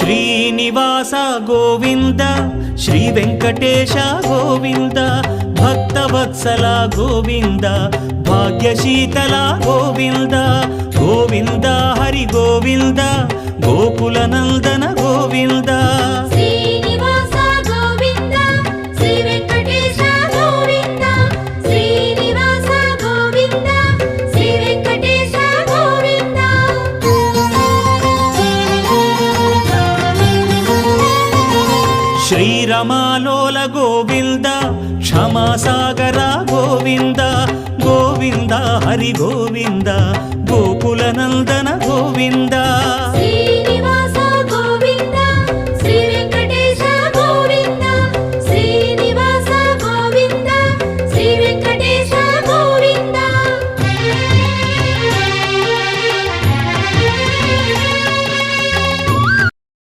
Srinivasa Govinda Shri Venkatesha Govinda Bhaktavatsala Govinda భాగ్యశీతల Govinda Govinda Hari Govinda Gokula Nandana Govinda Srinivasa Govinda Shri Venkatesha Govinda Srinivasa Govinda Shri Venkatesha Govinda శ్రీరమాలోల Govinda క్షమాసాగర Govinda Govinda Hari Govinda Gokula Nandana Govinda Shri